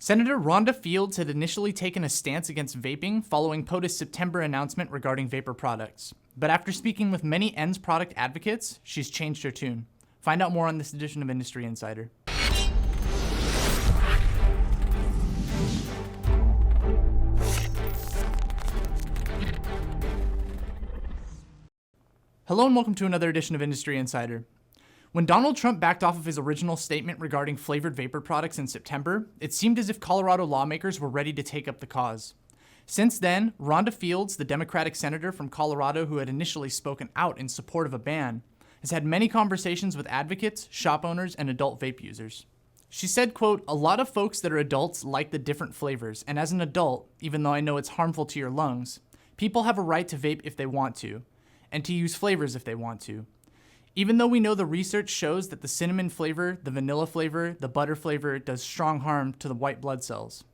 Senator Rhonda Fields had initially taken a stance against vaping following POTUS' September announcement regarding vapor products. But after speaking with many ENDS product advocates, she's changed her tune. Find out more on this edition of Industry Insider. Hello and welcome to another edition of Industry Insider. When Donald Trump backed off of his original statement regarding flavored vapor products in September, it seemed as if Colorado lawmakers were ready to take up the cause. Since then, Rhonda Fields, the Democratic senator from Colorado who had initially spoken out in support of a ban, has had many conversations with advocates, shop owners, and adult vape users. She said, quote, "A lot of folks that are adults like the different flavors, and as an adult, even though I know it's harmful to your lungs, people have a right to vape if they want to, and to use flavors if they want to. Even though we know the research shows that the cinnamon flavor, the vanilla flavor, the butter flavor does strong harm to the white blood cells."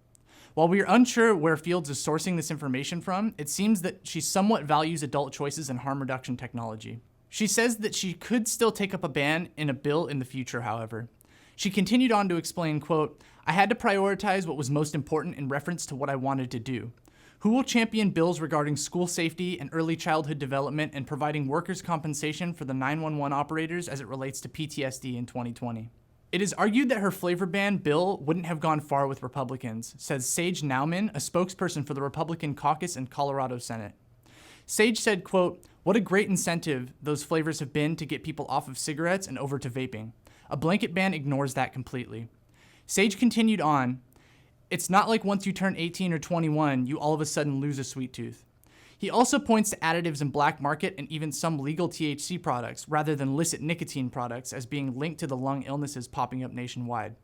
While we are unsure where Fields is sourcing this information from, it seems that she somewhat values adult choices in harm reduction technology. She says that she could still take up a ban in a bill in the future, however. She continued on to explain, quote, "I had to prioritize what was most important in reference to what I wanted to do. Who will champion bills regarding school safety and early childhood development and providing workers' compensation for the 911 operators as it relates to PTSD in 2020? It is argued that her flavor ban bill wouldn't have gone far with Republicans, says Sage Nauman, a spokesperson for the Republican caucus in Colorado Senate. Sage said, quote, "What a great incentive those flavors have been to get people off of cigarettes and over to vaping. A blanket ban ignores that completely." Sage continued on, "It's not like once you turn 18 or 21, you all of a sudden lose a sweet tooth." He also points to additives in black market and even some legal THC products rather than illicit nicotine products as being linked to the lung illnesses popping up nationwide.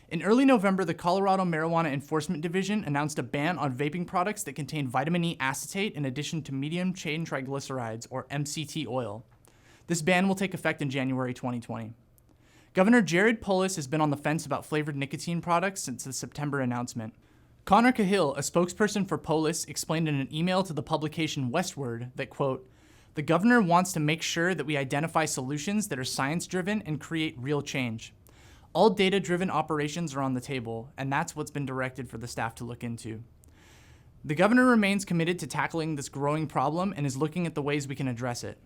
In early November, the Colorado Marijuana Enforcement Division announced a ban on vaping products that contain vitamin E acetate in addition to medium chain triglycerides, or MCT oil. This ban will take effect in January 2020. Governor Jared Polis has been on the fence about flavored nicotine products since the September announcement. Connor Cahill, a spokesperson for Polis, explained in an email to the publication Westword that, quote, "The governor wants to make sure that we identify solutions that are science-driven and create real change. All data-driven operations are on the table, and that's what's been directed for the staff to look into. The governor remains committed to tackling this growing problem and is looking at the ways we can address it."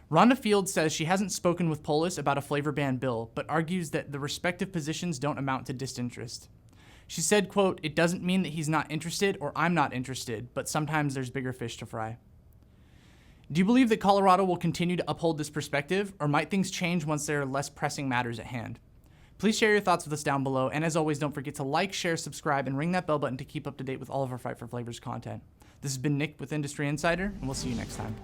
Rhonda Fields says she hasn't spoken with Polis about a flavor ban bill, but argues that the respective positions don't amount to disinterest. She said, quote, "It doesn't mean that he's not interested or I'm not interested, but sometimes there's bigger fish to fry." Do you believe that Colorado will continue to uphold this perspective, or might things change once there are less pressing matters at hand? Please share your thoughts with us down below, and as always, don't forget to like, share, subscribe, and ring that bell button to keep up to date with all of our Fight for Flavors content. This has been Nick with Industry Insider, and we'll see you next time.